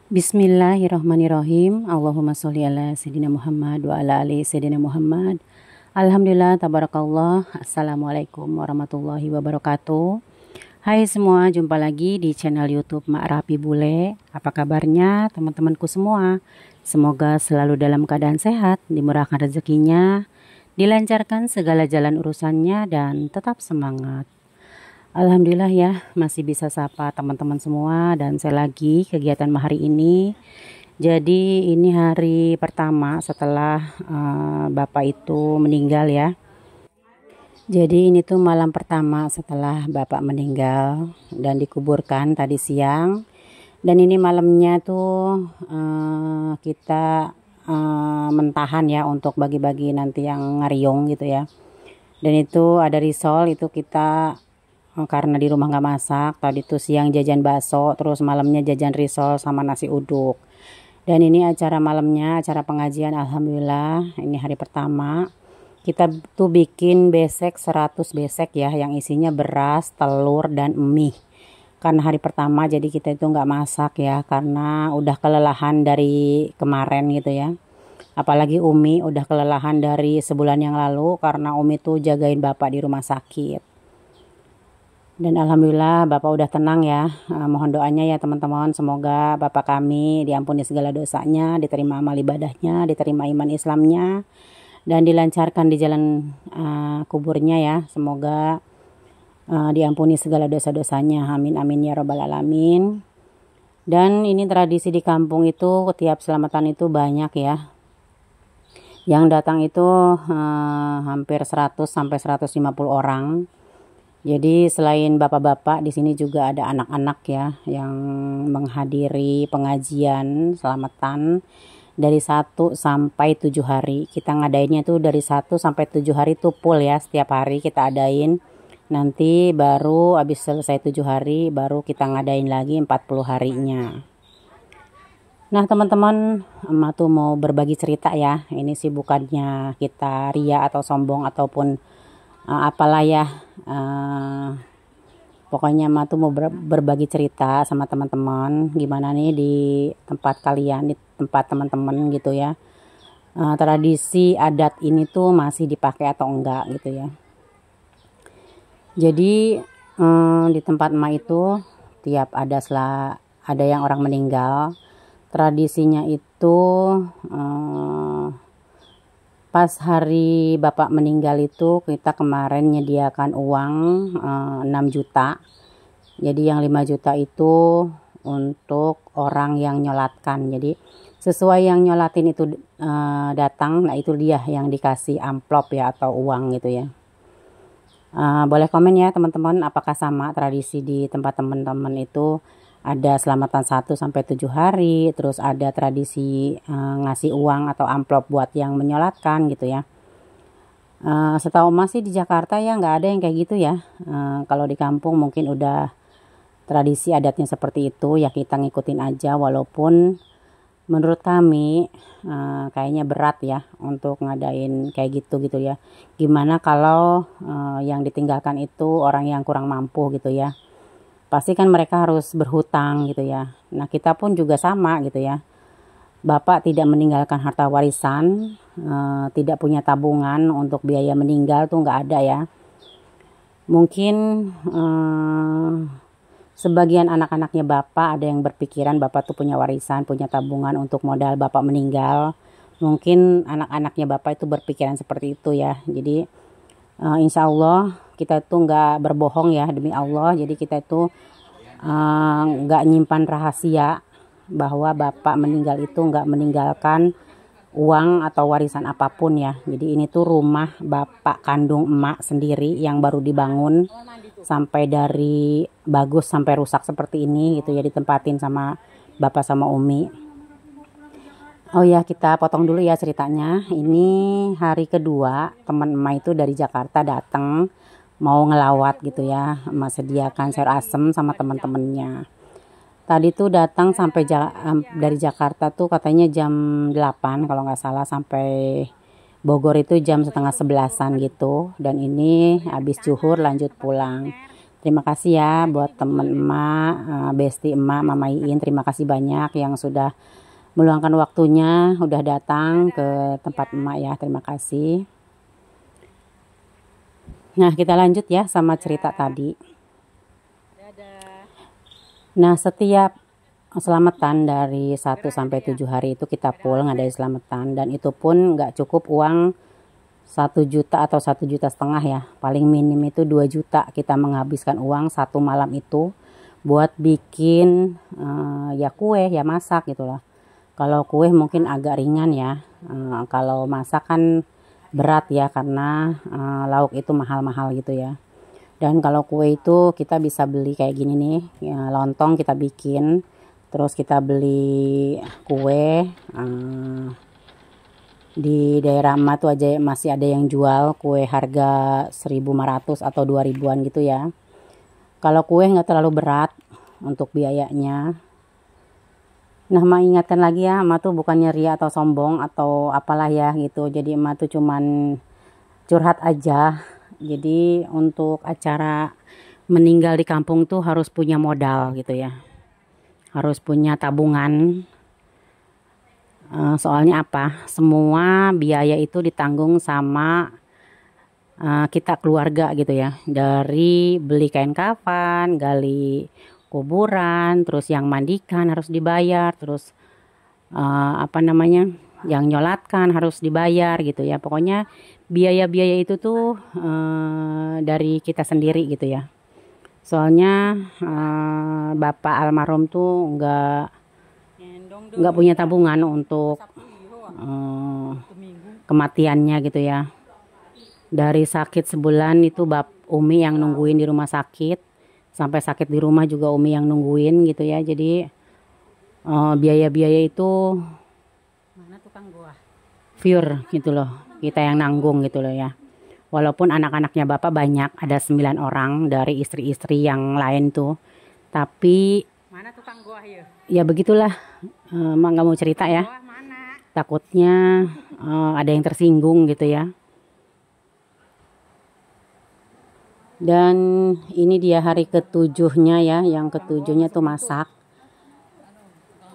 Bismillahirrahmanirrahim. Allahumma sholli ala Sayyidina Muhammad wa ala ali Sayyidina Muhammad. Alhamdulillah, tabarakallah. Assalamualaikum warahmatullahi wabarakatuh. Hai semua, jumpa lagi di channel YouTube Mak Rapi Bule. Apa kabarnya teman-temanku semua? Semoga selalu dalam keadaan sehat, dimurahkan rezekinya, dilancarkan segala jalan urusannya, dan tetap semangat. Alhamdulillah ya, masih bisa sapa teman-teman semua, dan saya lagi kegiatan hari ini. Jadi ini hari pertama setelah bapak itu meninggal ya. Jadi ini tuh malam pertama setelah bapak meninggal dan dikuburkan tadi siang. Dan ini malamnya tuh kita mentahan ya untuk bagi-bagi nanti yang ngariung gitu ya. Dan itu ada risol, itu kita karena di rumah nggak masak, tadi tuh siang jajan bakso, terus malamnya jajan risol sama nasi uduk. Dan ini acara malamnya, acara pengajian. Alhamdulillah ini hari pertama kita tuh bikin besek 100 besek ya, yang isinya beras, telur, dan mie. Karena hari pertama jadi kita itu nggak masak ya, karena udah kelelahan dari kemarin gitu ya. Apalagi Umi udah kelelahan dari sebulan yang lalu karena Umi tuh jagain bapak di rumah sakit. Dan alhamdulillah bapak udah tenang ya. Mohon doanya ya teman-teman, semoga bapak kami diampuni segala dosanya, diterima amal ibadahnya, diterima iman Islamnya, dan dilancarkan di jalan kuburnya ya. Semoga diampuni segala dosa-dosanya. Amin amin ya robbal alamin. Dan ini tradisi di kampung itu tiap selamatan itu banyak ya. Yang datang itu hampir 100 sampai 150 orang. Jadi selain bapak-bapak, di sini juga ada anak-anak ya yang menghadiri pengajian selamatan dari 1 sampai 7 hari. Kita ngadainnya tuh dari 1 sampai 7 hari tuh full ya, setiap hari kita adain. Nanti baru habis selesai 7 hari baru kita ngadain lagi 40 harinya. Nah teman-teman, emak tuh mau berbagi cerita ya. Ini sih bukannya kita ria atau sombong ataupun apalah ya. Pokoknya emak tuh mau berbagi cerita sama teman-teman gimana nih di tempat kalian, di tempat teman-teman gitu ya. Tradisi adat ini tuh masih dipakai atau enggak gitu ya. Jadi di tempat emak itu tiap ada yang orang meninggal, tradisinya itu pas hari bapak meninggal itu kita kemarin menyediakan uang 6 juta. Jadi yang 5 juta itu untuk orang yang nyolatkan. Jadi sesuai yang nyolatin itu datang, nah itu dia yang dikasih amplop ya atau uang gitu ya. Boleh komen ya teman-teman, apakah sama tradisi di tempat teman-teman itu? Ada selamatan 1 sampai 7 hari, terus ada tradisi ngasih uang atau amplop buat yang menyolatkan gitu ya. Setahu masih di Jakarta ya nggak ada yang kayak gitu ya. Kalau di kampung mungkin udah tradisi adatnya seperti itu ya, kita ngikutin aja, walaupun menurut kami kayaknya berat ya untuk ngadain kayak gitu ya. Gimana kalau yang ditinggalkan itu orang yang kurang mampu gitu ya. Pasti kan mereka harus berhutang gitu ya. Nah kita pun juga sama gitu ya. Bapak tidak meninggalkan harta warisan, tidak punya tabungan untuk biaya meninggal tuh nggak ada ya. Mungkin sebagian anak-anaknya bapak ada yang berpikiran bapak tuh punya warisan, punya tabungan untuk modal bapak meninggal. Mungkin anak-anaknya bapak itu berpikiran seperti itu ya. Jadi insya Allah kita tuh nggak berbohong ya, demi Allah. Jadi kita itu nggak nyimpan rahasia bahwa bapak meninggal itu nggak meninggalkan uang atau warisan apapun ya. Jadi ini tuh rumah bapak kandung emak sendiri yang baru dibangun, sampai dari bagus sampai rusak seperti ini gitu ya, ditempatin sama bapak sama Umi. Oh ya, kita potong dulu ya ceritanya. Ini hari kedua teman emak itu dari Jakarta datang mau ngelawat gitu ya. Emak sediakan sayur asem sama teman-temannya. Tadi tuh datang sampai dari Jakarta tuh katanya jam 8 kalau nggak salah, sampai Bogor itu jam setengah 11-an gitu. Dan ini habis zuhur lanjut pulang. Terima kasih ya buat temen emak, besti emak, Mama Iin. Terima kasih banyak yang sudah meluangkan waktunya, udah datang ke tempat emak ya. Terima kasih. Nah, kita lanjut ya sama cerita tadi. Nah, setiap selamatan dari 1 sampai 7 hari itu kita full ngadain selamatan, dan itu pun nggak cukup uang 1 juta atau 1,5 juta ya. Paling minim itu 2 juta kita menghabiskan uang satu malam itu buat bikin ya kue, ya masak gitu loh. Kalau kue mungkin agak ringan ya. Kalau masak kan berat ya, karena lauk itu mahal-mahal gitu ya. Dan kalau kue itu kita bisa beli kayak gini nih, ya, lontong kita bikin, terus kita beli kue. Di daerah emak tuh aja masih ada yang jual kue harga 1.500 atau 2.000-an gitu ya. Kalau kue nggak terlalu berat untuk biayanya. Nah, emak ingatkan lagi ya, emak tuh bukannya ria atau sombong atau apalah ya gitu. Jadi emak tuh cuman curhat aja. Jadi untuk acara meninggal di kampung tuh harus punya modal gitu ya. Harus punya tabungan. Soalnya apa? Semua biaya itu ditanggung sama kita keluarga gitu ya. Dari beli kain kafan, gali kuburan, terus yang mandikan harus dibayar, terus yang nyolatkan harus dibayar gitu ya. Pokoknya biaya-biaya itu tuh dari kita sendiri gitu ya. Soalnya bapak almarhum tuh nggak punya tabungan untuk kematiannya gitu ya. Dari sakit sebulan itu Umi yang nungguin di rumah sakit, sampai sakit di rumah juga Umi yang nungguin gitu ya. Jadi biaya-biaya itu pure gitu loh, kita yang nanggung gitu loh ya. Walaupun anak-anaknya bapak banyak, ada 9 orang dari istri-istri yang lain tuh, tapi mana tukang goah ya begitulah. Mak nggak mau cerita ya, takutnya ada yang tersinggung gitu ya. Dan ini dia hari ke-7-nya ya, yang ke-7-nya tuh masak.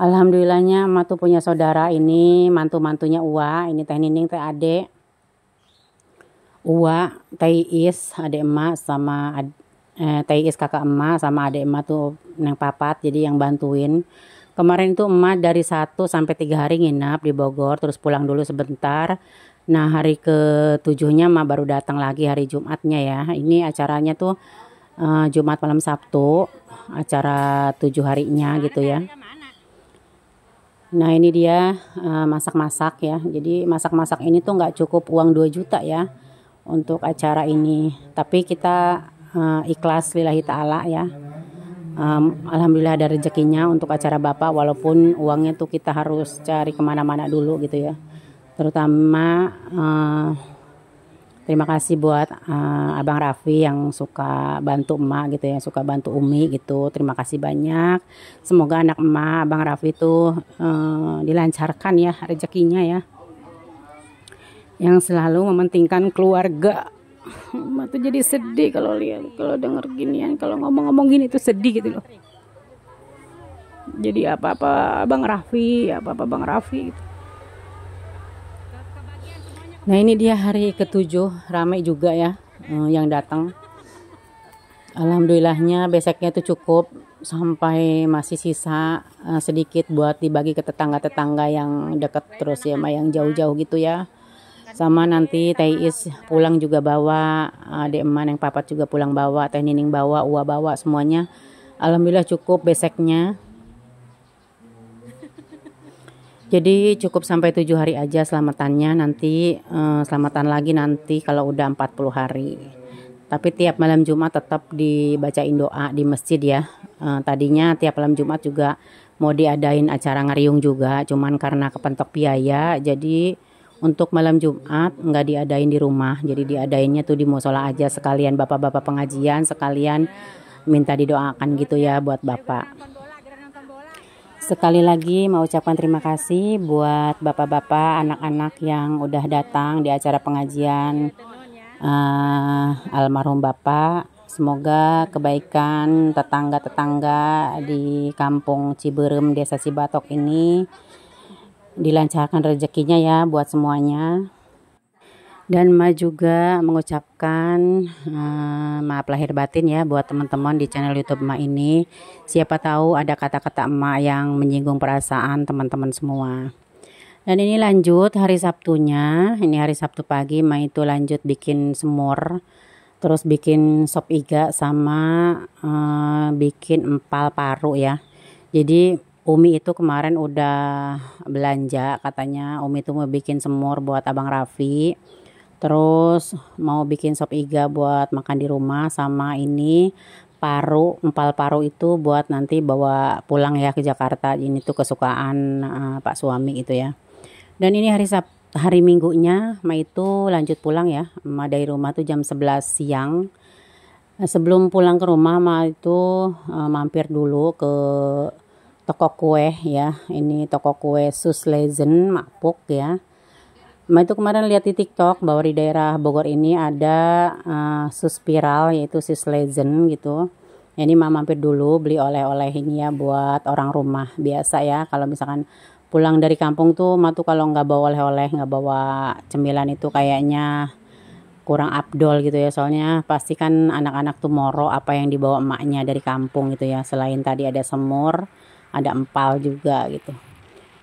Alhamdulillahnya emak tuh punya saudara, ini mantu-mantunya Uwa, ini Teh Nining, Teh Ade. Uwa, Teh Is, adek emak, sama Teh Is kakak emak, sama adek emak tuh Neng Papat, jadi yang bantuin. Kemarin tuh emak dari 1 sampai 3 hari nginap di Bogor, terus pulang dulu sebentar. Nah, hari ke-7-nya emak baru datang lagi hari Jumatnya ya. Ini acaranya tuh Jumat malam Sabtu, acara 7 harinya gitu ya. Nah, ini dia masak-masak ya. Jadi masak-masak ini tuh nggak cukup uang 2 juta ya untuk acara ini. Tapi kita ikhlas lillahi ta'ala ya. Alhamdulillah ada rezekinya untuk acara bapak, walaupun uangnya tuh kita harus cari kemana-mana dulu gitu ya. Terutama terima kasih buat Abang Raffi yang suka bantu emak gitu ya, suka bantu Umi gitu. Terima kasih banyak. Semoga anak emak Abang Raffi tuh dilancarkan ya rezekinya ya, yang selalu mementingkan keluarga. Emak tuh jadi sedih kalau lihat, kalau denger ginian, kalau ngomong-ngomong gini tuh sedih gitu loh. Jadi apa-apa Bang Raffi gitu. Nah, ini dia hari ke-7, ramai juga ya yang datang. Alhamdulillahnya besoknya tuh cukup, sampai masih sisa sedikit buat dibagi ke tetangga-tetangga yang dekat terus ya, yang jauh-jauh gitu ya. Sama nanti Teh Is pulang juga bawa, adek emak yang Papat juga pulang bawa, Teh Nining bawa, Uwa bawa, semuanya. Alhamdulillah cukup beseknya. Jadi cukup sampai 7 hari aja selamatannya, nanti selamatan lagi nanti kalau udah 40 hari. Tapi tiap malam Jumat tetap dibacain doa di masjid ya. Tadinya tiap malam Jumat juga mau diadain acara ngeriung juga, cuman karena kepentok biaya, jadi untuk malam Jumat nggak diadain di rumah, jadi diadainnya tuh di musola aja, sekalian bapak-bapak pengajian, sekalian minta didoakan gitu ya buat bapak. Sekali lagi mau ucapkan terima kasih buat bapak-bapak, anak-anak yang udah datang di acara pengajian almarhum bapak. Semoga kebaikan tetangga-tetangga di kampung Ciberem, Desa Cibatok ini dilancarkan rezekinya ya buat semuanya. Dan Ma juga mengucapkan maaf lahir batin ya buat teman-teman di channel YouTube Ma ini. Siapa tahu ada kata-kata emak yang menyinggung perasaan teman-teman semua. Dan ini lanjut hari Sabtunya. Ini hari Sabtu pagi Ma itu lanjut bikin semur. Terus bikin sop iga sama bikin empal paru ya. Jadi Umi itu kemarin udah belanja, katanya Umi itu mau bikin semur buat Abang Raffi. Terus mau bikin sop iga buat makan di rumah, sama ini paru, empal paru itu buat nanti bawa pulang ya ke Jakarta. Ini tuh kesukaan Pak suami gitu ya. Dan ini hari Minggunya Ma itu lanjut pulang ya. Ma dari rumah tuh jam 11 siang. Sebelum pulang ke rumah Ma itu mampir dulu ke toko kue ya. Ini toko kue Sus Legend Makpuk ya. Ma itu kemarin lihat di TikTok bahwa di daerah Bogor ini ada Suspiral, yaitu Sus Legend gitu. Ini Ma mampir dulu beli oleh-oleh ini ya buat orang rumah. Biasa ya kalau misalkan pulang dari kampung tuh Ma tuh kalau nggak bawa oleh-oleh, nggak bawa cemilan itu kayaknya kurang afdol gitu ya. Soalnya pasti kan anak-anak tuh moro apa yang dibawa emaknya dari kampung gitu ya. Selain tadi ada semur, ada empal juga gitu.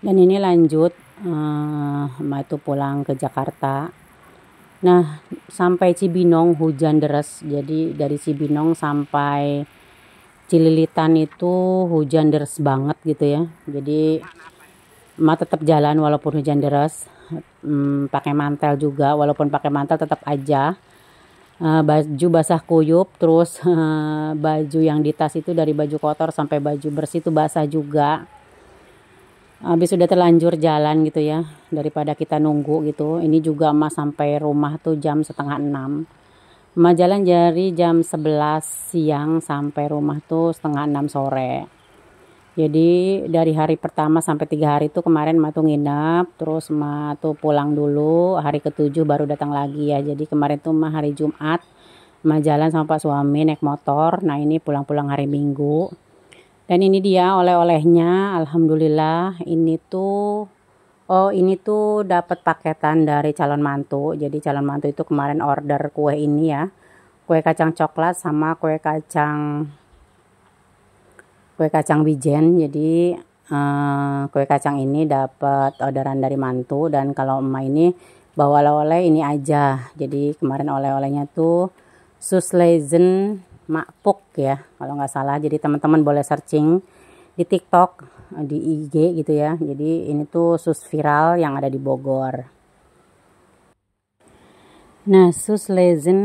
Dan ini lanjut Ma itu pulang ke Jakarta. Nah sampai Cibinong hujan deras. Jadi dari Cibinong sampai Cililitan itu hujan deras banget gitu ya. Jadi Ma tetap jalan walaupun hujan deras. Pakai mantel juga, walaupun pakai mantel tetap aja baju basah kuyup. Terus baju yang di tas itu dari baju kotor sampai baju bersih itu basah juga. Habis sudah terlanjur jalan gitu ya, daripada kita nunggu gitu. Ini juga Ma sampai rumah tuh jam setengah 6. Ma jalan dari jam 11 siang sampai rumah tuh setengah 6 sore. Jadi dari hari pertama sampai 3 hari tuh kemarin Ma tuh nginep. Terus Ma tuh pulang dulu, hari ke-7 baru datang lagi ya. Jadi kemarin tuh Ma hari Jumat Ma jalan sama Pak suami naik motor. Nah ini pulang-pulang hari Minggu. Dan ini dia oleh-olehnya, alhamdulillah. Ini tuh dapat paketan dari calon mantu. Jadi calon mantu itu kemarin order kue ini ya, kue kacang coklat sama kue kacang wijen. Jadi kue kacang ini dapat orderan dari mantu. Dan kalau emak ini bawa oleh-oleh ini aja. Jadi kemarin oleh-olehnya tuh Sus Legend Makpuk ya kalau nggak salah. Jadi teman-teman boleh searching di TikTok, di IG gitu ya. Jadi ini tuh Sus Viral yang ada di Bogor. Nah Sus Legend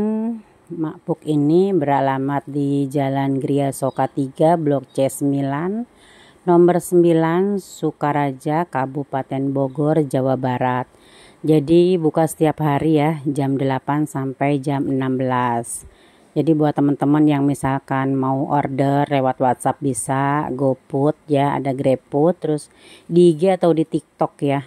Makpuk ini beralamat di Jalan Gria Soka 3 Blok C9 nomor 9 Sukaraja, Kabupaten Bogor, Jawa Barat. Jadi buka setiap hari ya, jam 8 sampai jam 16. Jadi buat teman-teman yang misalkan mau order lewat WhatsApp bisa, GoFood ya, ada GrabFood, terus di IG atau di TikTok ya.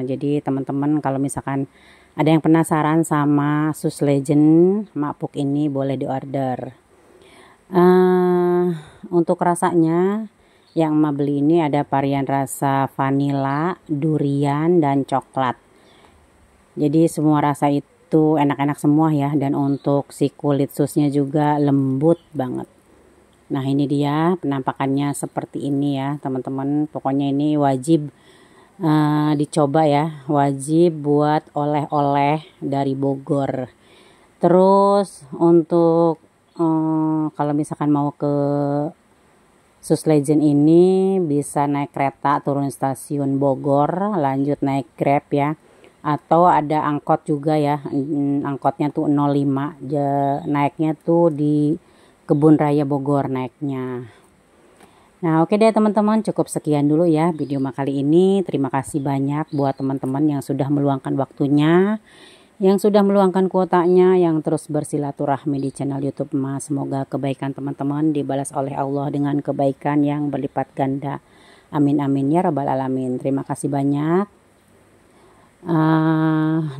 Jadi teman-teman kalau misalkan ada yang penasaran sama Sus Legend Makpuk ini boleh diorder. Untuk rasanya yang Ma beli ini ada varian rasa vanila, durian, dan coklat. Jadi semua rasa itu enak-enak semua ya. Dan untuk si kulit susnya juga lembut banget. Nah ini dia penampakannya seperti ini ya teman-teman. Pokoknya ini wajib dicoba ya. Wajib buat oleh-oleh dari Bogor. Terus untuk kalau misalkan mau ke Sus Legend ini bisa naik kereta turun stasiun Bogor, lanjut naik Grab ya. Atau ada angkot juga ya, angkotnya tuh 05, naiknya tuh di Kebun Raya Bogor naiknya. Nah oke deh teman-teman, cukup sekian dulu ya video kali ini. Terima kasih banyak buat teman-teman yang sudah meluangkan waktunya, yang sudah meluangkan kuotanya, yang terus bersilaturahmi di channel YouTube Ma. Semoga kebaikan teman-teman dibalas oleh Allah dengan kebaikan yang berlipat ganda. Amin amin ya rabbal alamin. Terima kasih banyak.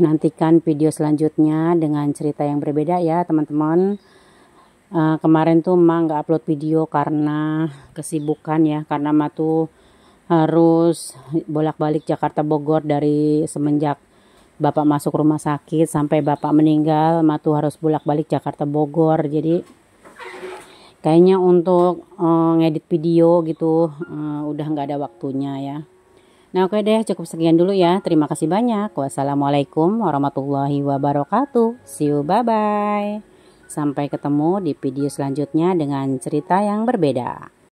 Nantikan video selanjutnya dengan cerita yang berbeda ya teman-teman. Kemarin tuh Ma nggak upload video karena kesibukan ya, karena Ma tuh harus bolak-balik Jakarta Bogor dari semenjak Bapak masuk rumah sakit sampai Bapak meninggal. Ma tuh harus bolak-balik Jakarta Bogor, jadi kayaknya untuk ngedit video gitu udah nggak ada waktunya ya. Nah oke deh, cukup sekian dulu ya. Terima kasih banyak. Wassalamualaikum warahmatullahi wabarakatuh. See you, bye-bye. Sampai ketemu di video selanjutnya dengan cerita yang berbeda.